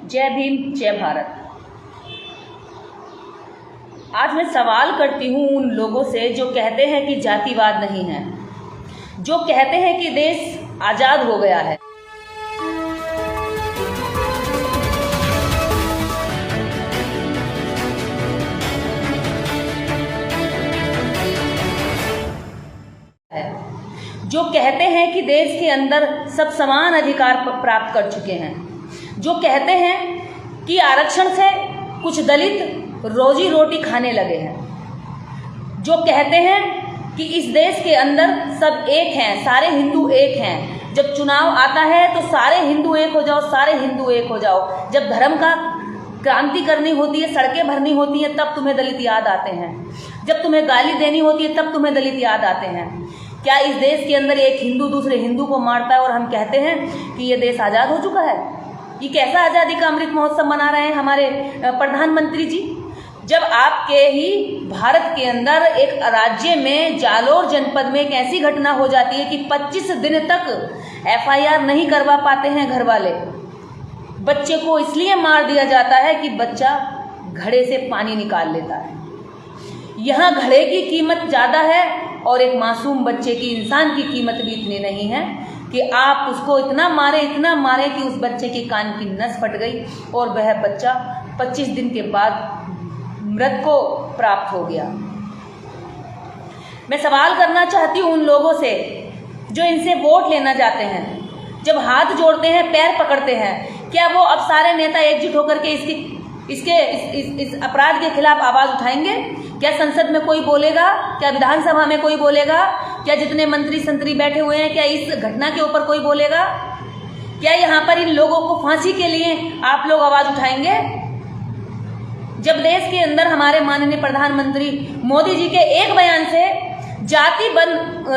जय भीम, जय भारत। आज मैं सवाल करती हूँ उन लोगों से जो कहते हैं कि जातिवाद नहीं है, जो कहते हैं कि देश आज़ाद हो गया है। जो कहते हैं कि देश के अंदर सब समान अधिकार प्राप्त कर चुके हैं, जो कहते हैं कि आरक्षण से कुछ दलित रोजी रोटी खाने लगे हैं, जो कहते हैं कि इस देश के अंदर सब एक हैं, सारे हिंदू एक हैं। जब चुनाव आता है तो सारे हिंदू एक हो जाओ, सारे हिंदू एक हो जाओ। जब धर्म का क्रांति करनी होती है, सड़कें भरनी होती हैं, तब तुम्हें दलित याद आते हैं। जब तुम्हें गाली देनी होती है, तब तुम्हें दलित याद आते हैं। क्या इस देश के अंदर एक हिंदू दूसरे हिंदू को मारता है और हम कहते हैं कि ये देश आज़ाद हो चुका है? ये कैसा आज़ादी का अमृत महोत्सव मना रहे हैं हमारे प्रधानमंत्री जी? जब आपके ही भारत के अंदर एक राज्य में जालोर जनपद में एक ऐसी घटना हो जाती है कि 25 दिन तक FIR नहीं करवा पाते हैं घर वाले। बच्चे को इसलिए मार दिया जाता है कि बच्चा घड़े से पानी निकाल लेता है। यहाँ घड़े की कीमत ज़्यादा है और एक मासूम बच्चे की, इंसान की कीमत भी इतनी नहीं है कि आप उसको इतना मारे कि उस बच्चे के कान की नस फट गई और वह बच्चा 25 दिन के बाद मृत को प्राप्त हो गया। मैं सवाल करना चाहती हूँ उन लोगों से जो इनसे वोट लेना चाहते हैं। जब हाथ जोड़ते हैं, पैर पकड़ते हैं, क्या वो अब सारे नेता एकजुट होकर के इस अपराध के खिलाफ आवाज़ उठाएंगे? क्या संसद में कोई बोलेगा? क्या विधानसभा में कोई बोलेगा? क्या जितने मंत्री संतरी बैठे हुए हैं, क्या इस घटना के ऊपर कोई बोलेगा? क्या यहाँ पर इन लोगों को फांसी के लिए आप लोग आवाज़ उठाएंगे? जब देश के अंदर हमारे माननीय प्रधानमंत्री मोदी जी के एक बयान से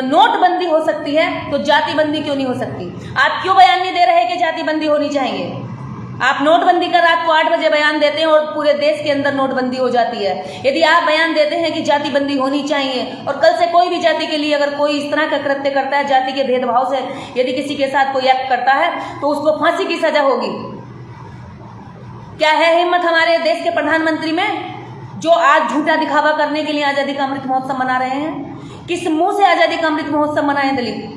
नोटबंदी हो सकती है, तो जातिबंदी क्यों नहीं हो सकती? आप क्यों बयान नहीं दे रहे कि जातिबंदी होनी चाहिए? आप नोटबंदी का रात को 8 बजे बयान देते हैं और पूरे देश के अंदर नोटबंदी हो जाती है। यदि आप बयान देते हैं कि जातिबंदी होनी चाहिए और कल से कोई भी जाति के लिए अगर कोई इस तरह का कृत्य करता है, जाति के भेदभाव से यदि किसी के साथ कोई एक्ट करता है, तो उसको फांसी की सजा होगी। क्या है हिम्मत हमारे देश के प्रधानमंत्री में, जो आज झूठा दिखावा करने के लिए आज़ादी का अमृत महोत्सव मना रहे हैं? किस मुंह से आज़ादी का अमृत महोत्सव मनाए दलित?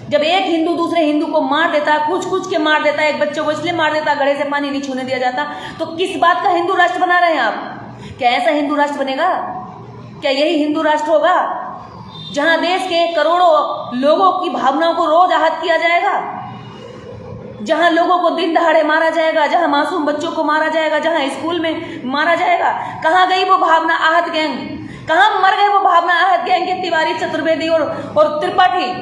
जब एक हिंदू दूसरे हिंदू को मार देता, कुछ के मार देता, एक बच्चे को इसलिए मार देता, घड़े से पानी नहीं छूने दिया जाता, तो किस बात का हिंदू राष्ट्र बना रहे हैं आप? क्या ऐसा हिंदू राष्ट्र बनेगा? क्या यही हिंदू राष्ट्र होगा जहां देश के करोड़ों लोगों की भावनाओं को रोज आहत किया जाएगा, जहां लोगों को दिन दहाड़े मारा जाएगा, जहां मासूम बच्चों को मारा जाएगा, जहां स्कूल में मारा जाएगा? कहाँ गई वो भावना आहत गैंग? कहाँ मर गए वो भावना आहत गैंग के तिवारी, चतुर्वेदी और त्रिपाठी?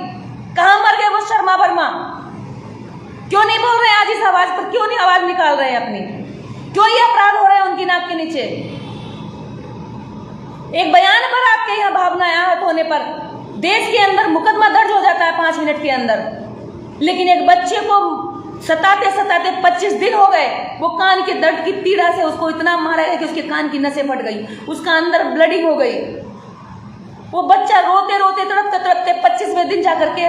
कहाँ मर गए वो शर्मा वर्मा? क्यों नहीं बोल रहे आज इस आवाज पर? क्यों नहीं आवाज निकाल रहे हैं अपनी? क्यों ये अपराध हो रहे हैं उनकी नाक के नीचे? एक बयान पर आपके यहाँ भावनाएं आहत होने पर देश के अंदर मुकदमा दर्ज हो जाता है 5 मिनट के अंदर, लेकिन एक बच्चे को सताते 25 दिन हो गए, वो कान के दर्द की पीड़ा से उसको इतना मारा गया कि उसके कान की नसें फट गई, उसका अंदर ब्लडिंग हो गई। वो बच्चा रोते रोते तड़पते 25वें दिन जाकर के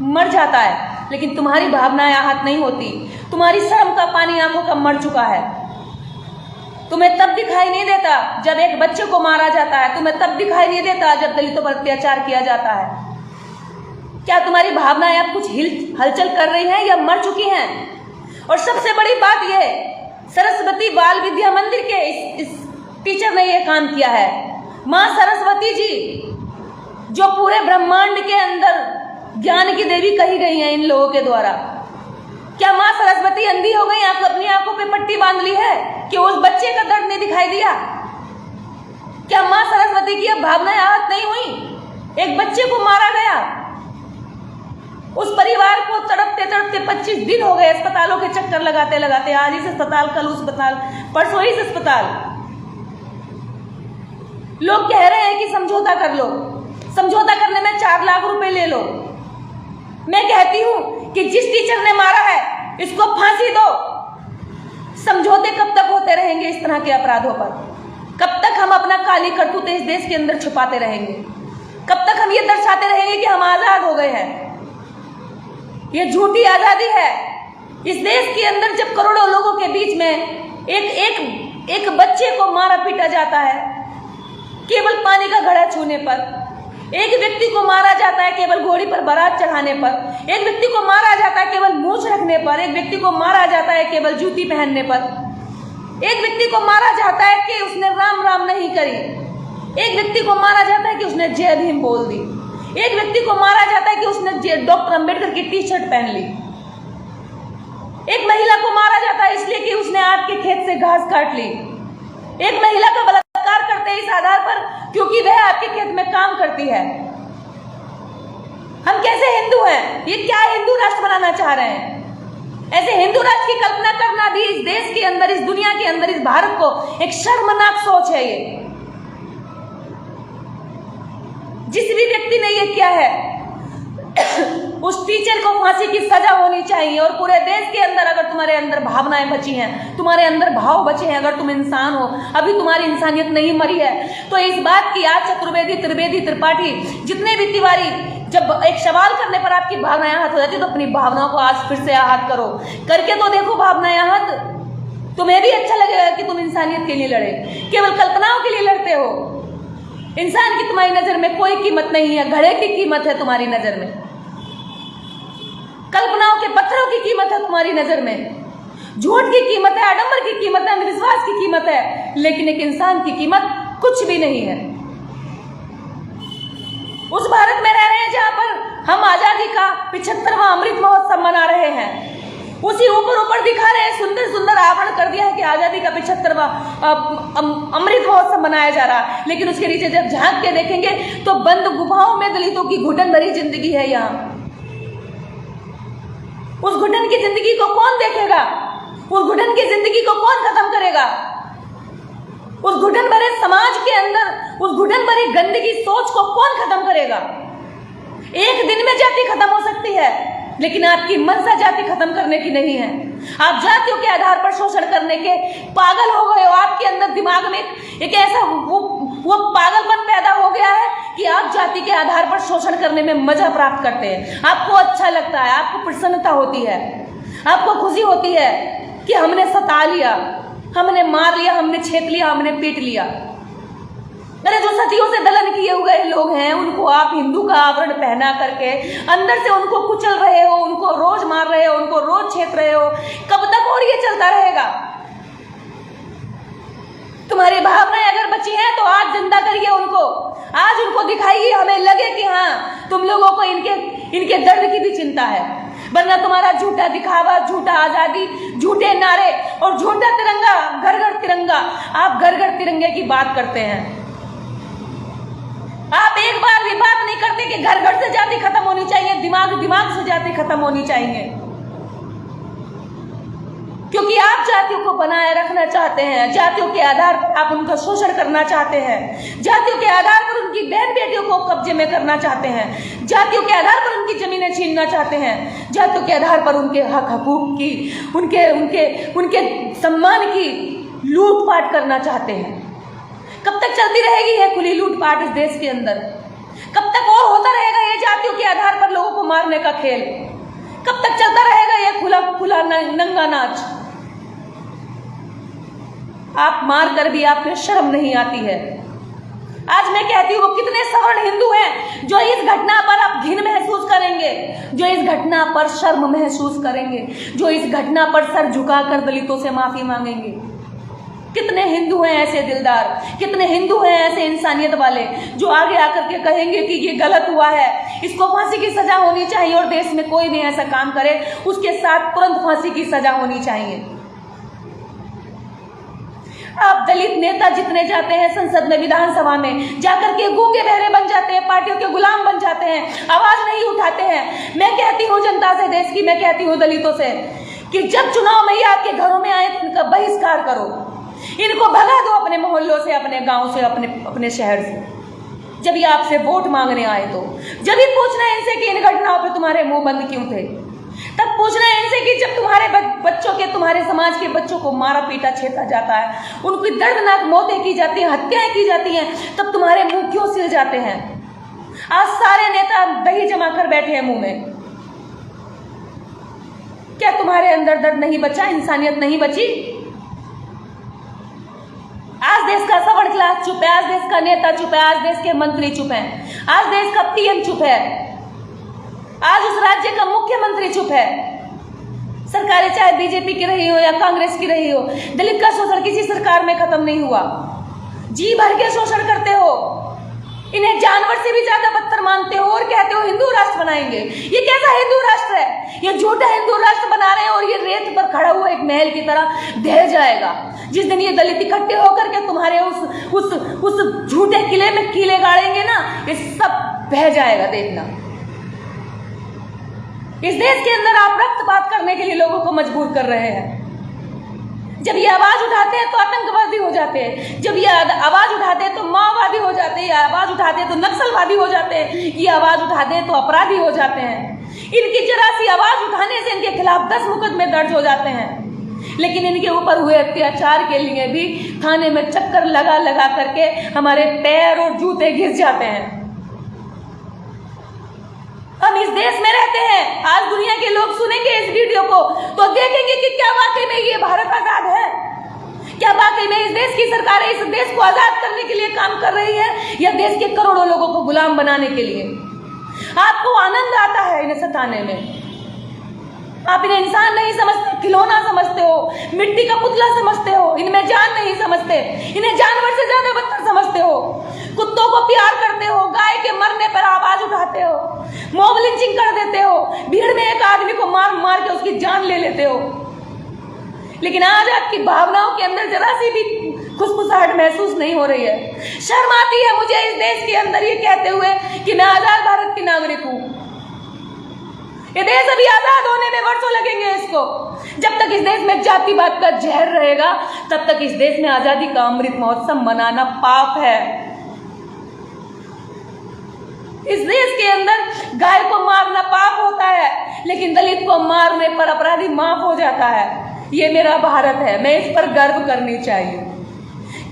मर जाता है, लेकिन तुम्हारी भावनाएं आहत नहीं होती। तुम्हारी शर्म का पानी आंखों का मर चुका है। तुम्हें तब दिखाई नहीं देता जब एक बच्चे को मारा जाता है, तुम्हें तब दिखाई नहीं देता जब दलितों पर अत्याचार किया जाता है। क्या तुम्हारी भावनाएं अब कुछ हलचल कर रही हैं या मर चुकी हैं? और सबसे बड़ी बात यह, सरस्वती बाल विद्या मंदिर के इस टीचर ने यह काम किया है। माँ सरस्वती जी जो पूरे ब्रह्मांड के अंदर ज्ञान की देवी कही गई हैं इन लोगों के द्वारा, क्या माँ सरस्वती अंधी हो गई? आप अपनी आंखों पे पट्टी बांध ली है कि उस बच्चे का दर्द नहीं दिखाई दिया? क्या माँ सरस्वती की अब भावनाएं आहत नहीं हुई? एक बच्चे को मारा गया, उस परिवार को तड़पते 25 दिन हो गए अस्पतालों के चक्कर लगाते लगाते, आज इस अस्पताल, कल उस अस्पताल, परसों इस अस्पताल। लोग कह रहे हैं कि समझौता कर लो, समझौता करने में 4 लाख रुपए ले लो। मैं कहती हूं कि जिस टीचर ने मारा है इसको फांसी दो। समझौते कब तक होते रहेंगे इस तरह के अपराधों पर? कब तक हम अपना काली करतूतें इस देश के अंदर छुपाते रहेंगे? कब तक हम ये दर्शाते रहेंगे कि हम आजाद हो गए हैं? ये झूठी आजादी है। इस देश के अंदर जब करोड़ों लोगों के बीच में एक बच्चे को मारा पीटा जाता है केवल पानी का घड़ा छूने पर। एक व्यक्ति को मारा जाता है केवल घोड़ी पर बारात चढ़ाने पर। एक व्यक्ति को मारा जाता है केवल मूंछ रखने पर। एक व्यक्ति को मारा जाता है केवल जूती पहनने पर। एक व्यक्ति को मारा जाता है कि उसने राम राम नहीं करी। एक व्यक्ति को मारा जाता है कि उसने जय भीम बोल दी। एक व्यक्ति को मारा जाता है कि उसने डॉक्टर अंबेडकर की टी शर्ट पहन ली। एक महिला को मारा जाता है इसलिए कि उसने आपके खेत से घास काट ली। एक महिला का बलात्कार करते हैं इस आधार पर क्योंकि वह आपके खेत में काम करती है। हम कैसे हिंदू हैं? ये क्या हिंदू राष्ट्र बनाना चाह रहे हैं? ऐसे हिंदू राष्ट्र की कल्पना करना भी इस देश के अंदर, इस दुनिया के अंदर, इस भारत को एक शर्मनाक सोच है। ये जिस भी व्यक्ति ने ये किया है उस टीचर को फांसी की सजा होनी चाहिए। और पूरे देश के अंदर अगर तुम्हारे अंदर भावनाएं बची हैं, तुम्हारे अंदर भाव बचे हैं, अगर तुम इंसान हो, अभी तुम्हारी इंसानियत नहीं मरी है, तो इस बात की आज चतुर्वेदी, त्रिवेदी, त्रिपाठी, जितने भी तिवारी, जब एक सवाल करने पर आपकी भावनाएं आहत हो जाती है तो अपनी भावनाओं को आज फिर से आहत करो। करके तो देखो भावनाएं आहत, तुम्हें भी अच्छा लगेगा कि तुम इंसानियत के लिए लड़े। केवल कल्पनाओं के लिए लड़ते हो। इंसान की तुम्हारी नजर में कोई कीमत नहीं है, घड़े की कीमत है तुम्हारी नजर में। कल्पनाओं के पत्थरों की कीमत है तुम्हारी नजर में। झूठ की कीमत है, आडंबर की कीमत है, अंधविश्वास की कीमत है, लेकिन एक इंसान की कीमत कुछ भी नहीं है। उस भारत में रह रहे हैं जहां पर हम आजादी का 75वां अमृत महोत्सव मना रहे हैं। उसी ऊपर दिखा रहे हैं, सुंदर सुंदर आवरण कर दिया है कि आजादी का 75वां अमृत महोत्सव मनाया जा रहा है, लेकिन उसके नीचे जब झांक के देखेंगे तो बंद गुफाओं में दलितों की घुटन भरी जिंदगी है। यहाँ उस घुटन की जिंदगी को कौन देखेगा? उस घुटन की जिंदगी को कौन खत्म करेगा? उस घुटन भरे समाज के अंदर उस घुटन भरी गंदगी सोच को कौन खत्म करेगा? एक दिन में जाति खत्म हो सकती है, लेकिन आपकी मंशा जाति खत्म करने की नहीं है। आप जातियों के आधार पर शोषण करने के पागल हो गए हो। आपके अंदर दिमाग में एक ऐसा वो पागलपन पैदा हो गया है कि आप जाति के आधार पर शोषण करने में मजा प्राप्त करते हैं। आपको अच्छा लगता है, आपको प्रसन्नता होती है, आपको खुशी होती है कि हमने सता लिया, हमने मार लिया, हमने छेद लिया, हमने पीट लिया। अरे जो सदियों से दलन किए हुए लोग हैं उनको आप हिंदू का आवरण पहना करके अंदर से उनको कुचल रहे हो, उनको रोज मार रहे हो, उनको रोज छेद रहे हो। कब तक और ये चलता रहेगा? तुम्हारी भावनाएं अगर बची हैं तो आज जिंदा करिए उनको, आज उनको दिखाइए, हमें लगे कि हाँ तुम लोगों को इनके दर्द की भी चिंता है। वरना तुम्हारा झूठा दिखावा, झूठा आजादी, झूठे नारे और झूठा तिरंगा, घर घर तिरंगा, आप घर घर तिरंगे की बात करते हैं। आप एक बार भी बात नहीं करते कि घर घर से जाति खत्म होनी चाहिए, दिमाग दिमाग से जाति खत्म होनी चाहिए, क्योंकि आप जातियों को बनाए रखना चाहते हैं। जातियों के आधार पर आप उनका शोषण करना चाहते हैं। जातियों के आधार पर उनकी बहन बेटियों को कब्जे में करना चाहते हैं। जातियों के आधार पर उनकी जमीनें छीनना चाहते हैं। जातियों के आधार पर उनके हक हकूक की, उनके सम्मान की लूटपाट करना चाहते हैं। कब तक चलती रहेगी यह खुली लूटपाट इस देश के अंदर? कब तक और होता रहेगा ये जातियों के आधार पर लोगों को मारने का खेल? कब तक चलता रहेगा ये खुला नंगा नाच? आप मार कर भी आप में शर्म नहीं आती है। आज मैं कहती हूँ कितने सवर्ण हिंदू हैं जो इस घटना पर आप घिन महसूस करेंगे, जो इस घटना पर शर्म महसूस करेंगे, जो इस घटना पर सर झुकाकर दलितों से माफी मांगेंगे। कितने हिंदू हैं ऐसे दिलदार, कितने हिंदू हैं ऐसे इंसानियत वाले जो आगे आकर के कहेंगे कि ये गलत हुआ है, इसको फांसी की सजा होनी चाहिए, और देश में कोई भी ऐसा काम करे उसके साथ तुरंत फांसी की सजा होनी चाहिए। आप दलित नेता जितने जाते हैं संसद में, विधानसभा में, जाकर के गूंगे बहरे बन जाते हैं, पार्टियों के गुलाम बन जाते हैं, आवाज नहीं उठाते हैं। मैं कहती हूँ जनता से, देश की, मैं कहती हूँ दलितों से कि जब चुनाव में आपके घरों में आए तो इनका बहिष्कार करो, इनको भगा दो अपने मोहल्लों से, अपने गांव से, अपने शहर से। जब ये आपसे वोट मांगने आए तो जब ही पूछना है इनसे कि इन घटनाओं पे तुम्हारे मुंह बंद क्यों थे, तब पूछना है इनसे कि जब तुम्हारे बच्चों के, तुम्हारे समाज के बच्चों को मारा पीटा छेड़ा जाता है, उनकी दर्दनाक मौतें की जाती हैं, हत्याएं की जाती हैं, तब तुम्हारे मुंह क्यों सिल जाते हैं? आज सारे नेता दही जमा कर बैठे हैं मुंह में। क्या तुम्हारे अंदर दर्द नहीं बचा, इंसानियत नहीं बची? आज देश का सवर्ण क्लास चुप है, आज देश का नेता चुप है, आज देश के मंत्री चुप हैं, आज देश का पीएम चुप है, आज उस राज्य का मुख्यमंत्री चुप है। सरकारें चाहे बीजेपी की रही हो या कांग्रेस की रही हो, दलित का शोषण किसी सरकार में खत्म नहीं हुआ। जी भर के शोषण करते हो, इन्हें जानवर से भी ज्यादा बदतर मानते हो और कहते हो हिंदू राष्ट्र बनाएंगे। ये कैसा हिंदू राष्ट्र है? ये झूठा हिंदू राष्ट्र बना रहे हैं और ये रेत पर खड़ा हुआ एक महल की तरह ढह जाएगा। जिस दिन ये दलित इकट्ठे होकर के तुम्हारे उस झूठे किले में कीले गाड़ेंगे ना, ये सब बह जाएगा, देखना। इस देश के अंदर आप रक्तपात करने के लिए लोगों को मजबूर कर रहे हैं। जब ये आवाज उठाते हैं तो आतंकवादी हो जाते हैं, जब ये आवाज उठाते हैं तो माओवादी हो जाते हैं, ये आवाज उठाते हैं तो नक्सलवादी हो जाते हैं, ये आवाज उठाते हैं तो अपराधी हो जाते हैं। इनकी जरा सी आवाज उठाने से इनके खिलाफ 10 मुकदमे दर्ज हो जाते हैं। लेकिन इनके ऊपर हुए अत्याचार के लिए भी थाने में चक्कर लगा लगा करके हमारे पैर और जूते घिस जाते हैं। हम इस देश में रहते हैं। आज दुनिया के लोग सुनेंगे इस वीडियो को तो देखेंगे कि क्या वाकई में ये भारत आजाद है, क्या वाकई में इस देश की सरकार इस देश को आजाद करने के लिए काम कर रही है या देश के करोड़ों लोगों को गुलाम बनाने के लिए। आपको आनंद आता है इन्हें सताने में। आप इन्हें इंसान नहीं समझते, खिलौना समझते हो, मिट्टी का पुतला समझते हो, इनमें जान नहीं समझते, इन्हें जानवर से ज्यादा बदतर समझते हो। कुत्तों को प्यार करते हो, गाय के मरने पर आवाज उठाते हो, मॉब लिंचिंग कर देते हो, भीड़ में एक आदमी को मार मार के उसकी जान ले लेते हो। लेकिन आज आपकी भावनाओं के अंदर जरा सी भी खुशखुशाहट महसूस नहीं हो रही है। शर्म आती है मुझे इस देश के अंदर ये कहते हुए कि मैं आजाद भारत की नागरिक हूं। ये देश अभी आजाद होने में वर्षों लगेंगे इसको। जब तक इस देश में जातिवाद का जहर रहेगा तब तक इस देश में आजादी का अमृत महोत्सव मनाना पाप है। इस देश के अंदर गाय को मारना पाप होता है, लेकिन दलित को मारने पर अपराधी माफ हो जाता है। ये मेरा भारत है, मैं इस पर गर्व करनी चाहिए।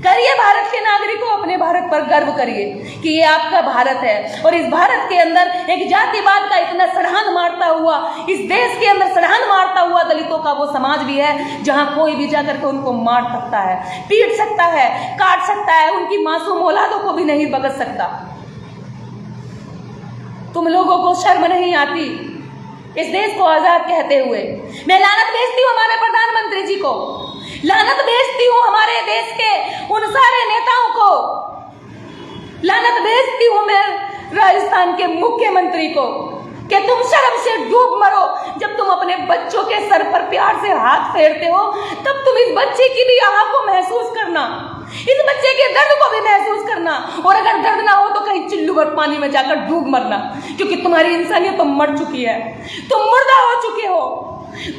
करिए भारत के नागरिकों, अपने भारत पर गर्व करिए कि ये आपका भारत है। और इस भारत के अंदर एक जातिवाद का इतना सड़ान मारता हुआ, इस देश के अंदर सड़ान मारता हुआ दलितों का वो समाज भी है जहां कोई भी जाकर के उनको मार सकता है, पीट सकता है, काट सकता है, उनकी मासूम औलादों को भी नहीं बख्श सकता। तुम लोगों को शर्म नहीं आती इस देश को आजाद कहते हुए? मैं लानत भेजती हूँ हमारे प्रधानमंत्री जी को, लानत भेजती हूँ हमारे देश के उन सारे नेताओं को, लानत भेजती हूँ मैं राजस्थान के मुख्यमंत्री को कि तुम शर्म से डूब मरो। जब तुम अपने बच्चों के सर पर प्यार से हाथ फेरते हो तब तुम इस बच्चे की भी आह को महसूस करना, इस बच्चे के दर्द को भी महसूस करना। और अगर दर्द ना हो तो कहीं चिल्लू भर पानी में जाकर डूब मरना, क्योंकि तुम्हारी इंसानियत तो मर चुकी है, तुम मुर्दा हो चुके हो।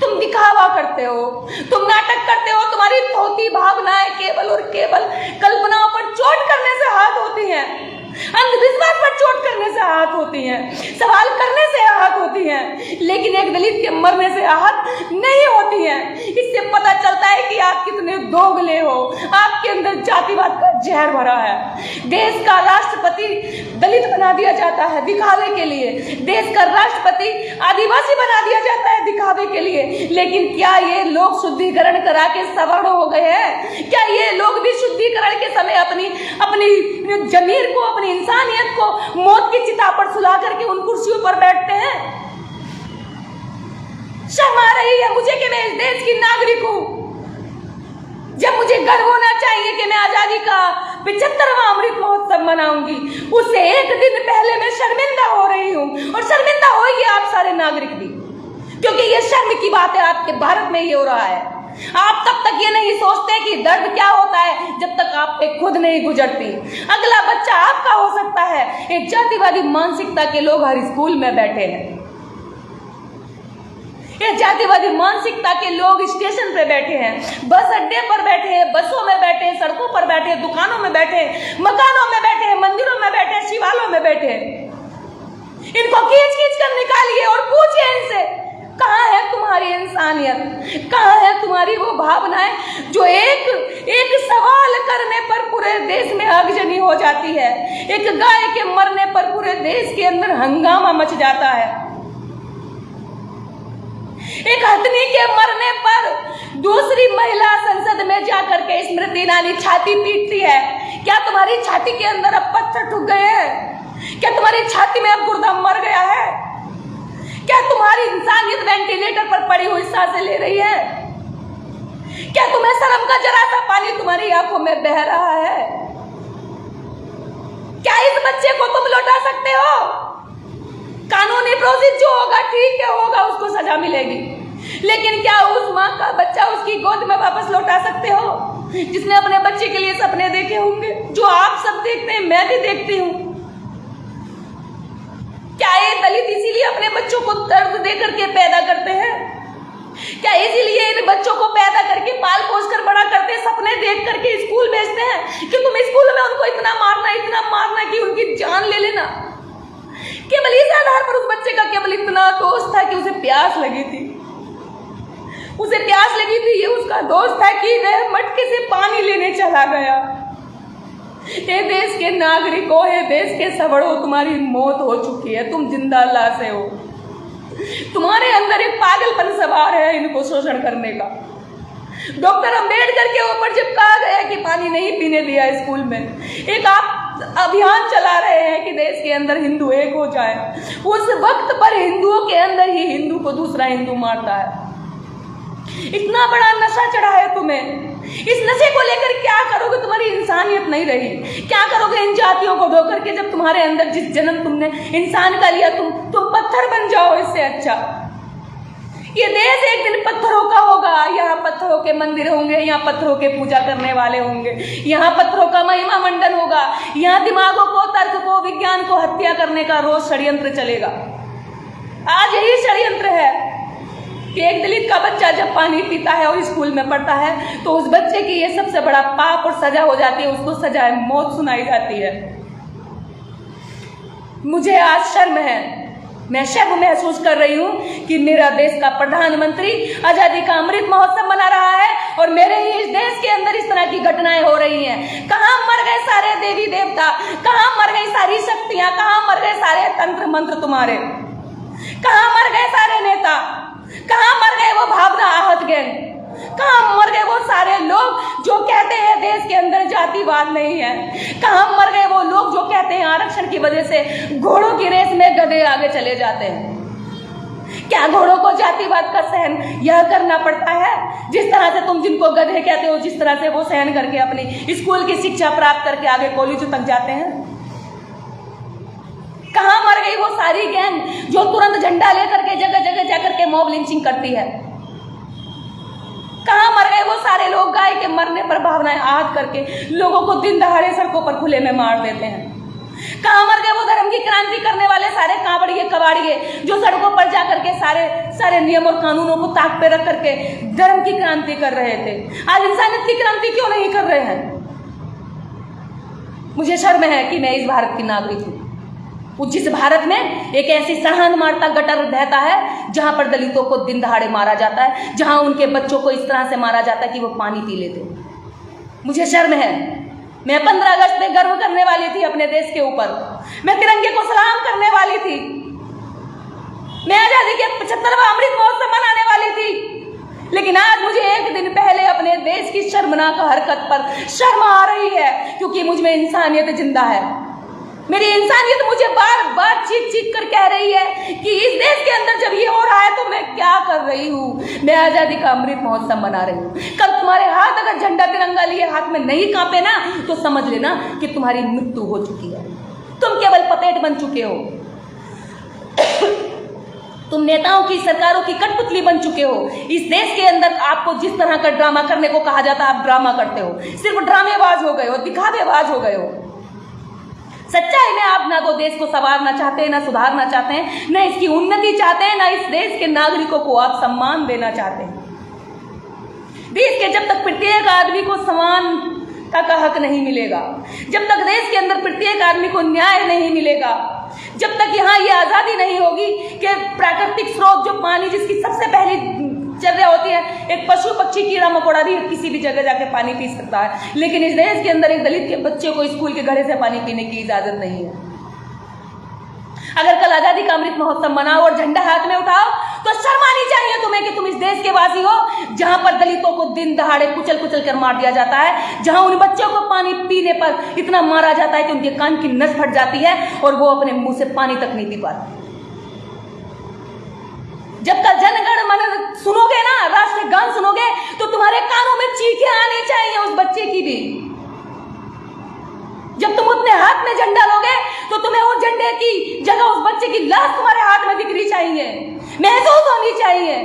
तुम दिखावा करते हो, तुम नाटक करते हो, तुम्हारी थोती भावनाएं केवल और केवल कल्पनाओं पर चोट करने से हाथ होती हैं, अंधविश्वास पर चोट करने से आहत होती हैं, सवाल करने से आहत होती हैं, लेकिन एक दलित के मरने से आहत नहीं होती हैं। इससे पता चलता है कि आप कितने दोगले हो, आपके अंदर जातिवाद का जहर भरा है। देश का राष्ट्रपति दलित बना दिया जाता है दिखावे के लिए, देश का राष्ट्रपति आदिवासी बना दिया जाता है दिखावे के लिए, लेकिन क्या ये लोग शुद्धिकरण करा के सवर्ण हो गए हैं? क्या ये लोग भी शुद्धिकरण के समय अपनी जमीर को, अपनी इंसानियत को मौत की चिता पर सुला करके उन कुर्सियों पर बैठते हैं? शर्म आ रही है मुझे कि मैं इस देश की नागरिक हूं। जब मुझे गर्व होना चाहिए कि मैं आजादी का 75वां अमृत महोत्सव मनाऊंगी, उससे एक दिन पहले मैं शर्मिंदा हो रही हूं, और शर्मिंदा होइए आप सारे नागरिक भी, क्योंकि ये शर्म की बात है। आपके भारत में ये हो रहा है। आप तब तक ये नहीं सोचते कि दर्द क्या होता है जब तक आप पे खुद नहीं गुजरती। अगला बच्चा आपका हो सकता है। एक जातिवादी मानसिकता के लोग हर स्कूल में बैठे हैं, एक जातिवादी मानसिकता के लोग स्टेशन पे बैठे हैं, बस अड्डे पर बैठे हैं, बसों में बैठे हैं, सड़कों पर बैठे हैं, दुकानों में बैठे हैं, मकानों में बैठे हैं, मंदिरों में बैठे हैं, शिवालयों में बैठे हैं। इनको खींच खींच कर निकालिए और पूछिए इनसे, कहाँ है तुम्हारी इंसानियत, कहाँ है तुम्हारी वो भावनाएं जो एक सवाल करने पर पूरे देश में आगजनी हो जाती है, एक गाय के मरने पर पूरे देश के अंदर हंगामा मच जाता है। एक हथनी के मरने पर दूसरी महिला संसद में जाकर के स्मृति ईरानी छाती पीटती है। क्या तुम्हारी छाती के अंदर अब पत्थर ठुक गए हैं? क्या तुम्हारी छाती में अब गुर्दा मर गया है? क्या तुम्हारी इंसानियत वेंटिलेटर पर पड़ी हुई सांसें ले रही है? क्या तुम्हें शर्म का जरा सा पानी तुम्हारी आंखों में बह रहा है? क्या इस बच्चे को तुम लौटा सकते हो? कानूनी प्रोसेस जो होगा ठीक है, होगा, उसको सजा मिलेगी, लेकिन क्या उस माँ का बच्चा उसकी गोद में वापस लौटा सकते हो, जिसने अपने बच्चे के लिए सपने देखे होंगे, जो आप सब देखते हैं, मैं भी देखती हूँ? क्या ये दलित इसीलिए अपने बच्चों को दर्द दे करके पैदा करते हैं? क्या इसीलिए इन बच्चों को पैदा करके पाल पोस कर बड़ा करते, सपने देख करके स्कूल भेजते हैं कि तुम स्कूल में उनको इतना मारना कि उनकी जान ले लेना? केवल इस आधार पर उस बच्चे का केवल इतना दोष था कि उसे प्यास लगी थी, ये उसका दोस्त था कि वह मटके से पानी लेने चला गया। हे देश के नागरिकों, हे देश के सवड़ों, तुम्हारी मौत हो चुकी है, तुम जिंदा लाश हो। तुम्हारे अंदर एक पागलपन सवार है इनको शोषण करने का। डॉक्टर अंबेडकर के ऊपर जब कहा गया कि पानी नहीं पीने दिया स्कूल में, एक आप अभियान चला रहे हैं कि देश के अंदर हिंदू एक हो जाए, उस वक्त पर हिंदुओं के अंदर ही हिंदू को दूसरा हिंदू मारता है। इतना बड़ा नशा चढ़ा है तुम्हें, इस नशे को लेकर क्या करोगे? तुम्हारी इंसानियत नहीं रही। क्या करोगे इन जातियों को धो करके, जब तुम्हारे अंदर जिस जन्म तुमने इंसान का लिया, तुम पत्थर बन जाओ। इससे अच्छा ये देश एक दिन पत्थरों का होगा। यहाँ पत्थरों के मंदिर होंगे, यहाँ पत्थरों के पूजा करने वाले होंगे, यहाँ पत्थरों का महिमा मंडन होगा, यहाँ दिमागों को, तर्क को, विज्ञान को हत्या करने का रोज षड्यंत्र चलेगा। आज यही षड्यंत्र है कि एक दलित का बच्चा जब पानी पीता है और स्कूल में पढ़ता है तो उस बच्चे की ये सबसे बड़ा पाप और सजा हो जाती है, उसको सजा मौत सुनाई जाती है। मुझे आज शर्म है, मैं शर्म महसूस कर रही हूँ कि मेरा देश का प्रधानमंत्री आजादी का अमृत महोत्सव मना रहा है और मेरे ही इस देश के अंदर इस तरह की घटनाएं हो रही हैं। कहाँ मर गए सारे देवी देवता? कहाँ मर गई सारी शक्तियां? कहाँ मर गए सारे तंत्र मंत्र तुम्हारे? कहाँ मर गए सारे नेता? कहाँ मर गए वो भावना आहत गैंग? कहाँ मर गए वो सारे लोग जो कहते हैं देश के अंदर जातिवाद नहीं है? कहाँ मर गए वो लोग जो कहते हैं आरक्षण की वजह से घोड़ों की रेस में गधे आगे चले जाते हैं? क्या घोड़ों को जातिवाद का सहन यह करना पड़ता है? जिस तरह से तुम जिनको गधे कहते हो, जिस तरह से वो सहन करके अपनी स्कूल की शिक्षा प्राप्त करके आगे कॉलेजों तक जाते हैं। कहाँ मर गई वो सारी गैंग जो तुरंत झंडा लेकर के जगह जगह जाकर के मॉब लिंचिंग करती है? कहाँ मर गए वो सारे लोग गाय के मरने पर भावनाएं आहत करके लोगों को दिन दहाड़े सड़कों पर खुले में मार देते हैं? कहाँ मर गए वो धर्म की क्रांति करने वाले सारे कांवड़िए कबाड़िए जो सड़कों पर जाकर के सारे नियम और कानूनों को ताक पे रख करके धर्म की क्रांति कर रहे थे? आज इंसानियत की क्रांति क्यों नहीं कर रहे हैं? मुझे शर्म है कि मैं इस भारत की नागरिक हूँ, जिस भारत में एक ऐसी सहन मारता गटर बहता है जहां पर दलितों को दिन दहाड़े मारा जाता है, जहां उनके बच्चों को इस तरह से मारा जाता है कि वो पानी पी लेते। मुझे शर्म है। मैं 15 अगस्त में गर्व करने वाली थी अपने देश के ऊपर, मैं तिरंगे को सलाम करने वाली थी, मैं आजादी के 75वां अमृत महोत्सव मनाने वाली थी, लेकिन आज मुझे एक दिन पहले अपने देश की शर्मनाक हरकत पर शर्म आ रही है, क्योंकि मुझ में इंसानियत जिंदा है। मेरी इंसानियत मुझे बार बार चीख चीख कर कह रही है कि इस देश के अंदर जब ये हो रहा है तो मैं क्या कर रही हूँ? मैं आजादी का अमृत महोत्सव मना रही हूँ। कल तुम्हारे हाथ अगर झंडा तिरंगा लिए हाथ में नहीं कांपे ना तो समझ लेना कि तुम्हारी मृत्यु हो चुकी है, तुम केवल पपेट बन चुके हो, तुम नेताओं की, सरकारों की कठपुतली बन चुके हो। इस देश के अंदर आपको जिस तरह का ड्रामा करने को कहा जाता है आप ड्रामा करते हो, सिर्फ ड्रामेबाज हो गए हो, दिखावेबाज हो गए हो। सच्चाई में आप ना तो देश को संवारना चाहते हैं, ना सुधारना चाहते हैं, ना इसकी उन्नति चाहते हैं, ना इस देश के नागरिकों को आप सम्मान देना चाहते हैं। देश के जब तक प्रत्येक आदमी को समानता का हक नहीं मिलेगा, जब तक देश के अंदर प्रत्येक आदमी को न्याय नहीं मिलेगा, जब तक यहाँ ये आजादी नहीं होगी कि प्राकृतिक स्रोत जो पानी जिसकी सबसे पहली चर्या होती है, एक पशु पक्षी कीड़ा मकोड़ा भी किसी भी जगह जाके पानी पी सकता है, लेकिन इस देश के अंदर एक दलित के बच्चे को स्कूल के घड़े से पानी पीने की इजाजत नहीं है। अगर कल आजादी का अमृत महोत्सव मनाओ और झंडा हाथ में उठाओ तो शर्म आनी चाहिए तुम्हें कि तुम इस देश के वासी हो जहां पर दलितों को दिन दहाड़े कुचल कुचल कर मार दिया जाता है, जहां उन बच्चों को पानी पीने पर इतना मारा जाता है कि उनके कान की नस फट जाती है और वो अपने मुंह से पानी तक नहीं पी पाते। जब कल जनगण मन सुनोगे ना, राष्ट्रीय गान सुनोगे, तो तुम्हारे कानों में चीखें आनी चाहिए उस बच्चे की भी। जब तुम अपने हाथ में झंडा लोगे तो तुम्हें उस झंडे की जगह उस बच्चे की लाश तुम्हारे हाथ में दिखनी चाहिए, महसूस होनी चाहिए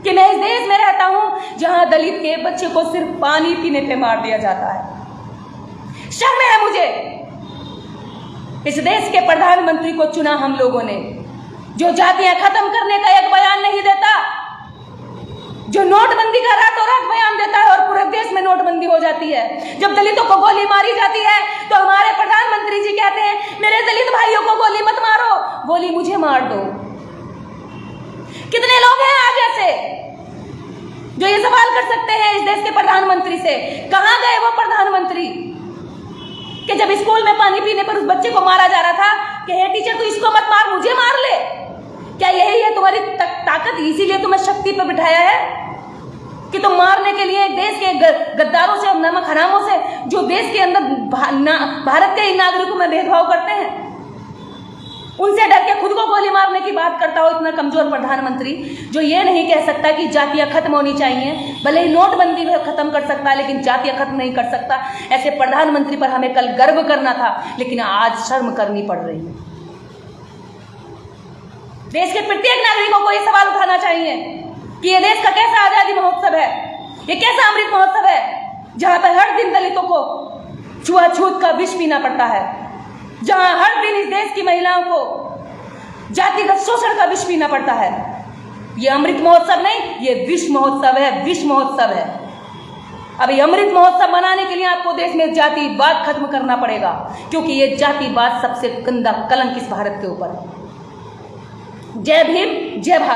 कि मैं इस देश में रहता हूं जहां दलित के बच्चे को सिर्फ पानी पीने पे मार दिया जाता है। शर्म है मुझे। इस देश के प्रधानमंत्री को चुना हम लोगों ने, जो जातियां खत्म करने का एक बयान नहीं देता, जो नोटबंदी का रातों रात बयान देता है और पूरे देश में नोटबंदी हो जाती है। जब दलितों को गोली मारी जाती है तो हमारे प्रधानमंत्री जी कहते हैं मेरे दलित भाइयों को गोली मत मारो, गोली मुझे मार दो। कितने लोग हैं आज ऐसे जो ये सवाल कर सकते हैं इस देश के प्रधानमंत्री से, कहां गए वो प्रधानमंत्री कि जब स्कूल में पानी पीने पर उस बच्चे को मारा जा रहा था कि हे टीचर तू इसको मत मार, मुझे मार ले। क्या यही है तुम्हारी ताकत? इसीलिए तुम्हें शक्ति पर बिठाया है कि तुम मारने के लिए देश के गद्दारों से और नमक हरामों से, जो देश के अंदर भारत के नागरिकों में भेदभाव करते हैं, उनसे डर के खुद को गोली मारने की बात करता हो इतना कमजोर प्रधानमंत्री, जो ये नहीं कह सकता कि जातियां खत्म होनी चाहिए। भले ही नोटबंदी में खत्म कर सकता है लेकिन जातियां खत्म नहीं कर सकता। ऐसे प्रधानमंत्री पर हमें कल गर्व करना था लेकिन आज शर्म करनी पड़ रही है। देश के प्रत्येक नागरिकों को यह सवाल उठाना चाहिए कि यह देश का कैसा आजादी महोत्सव है, ये कैसा अमृत महोत्सव है जहां पर हर दिन दलितों को छुआछूत का विष पीना पड़ता है, जहां हर दिन इस देश की महिलाओं को जातिगत शोषण का विष पीना पड़ता है। ये अमृत महोत्सव नहीं, ये विष महोत्सव है, विष महोत्सव है। अभी अमृत महोत्सव मनाने के लिए आपको देश में जातिवाद खत्म करना पड़ेगा, क्योंकि ये जातिवाद सबसे गंदा कलंक इस भारत के ऊपर है। जय भीम, जय भारत।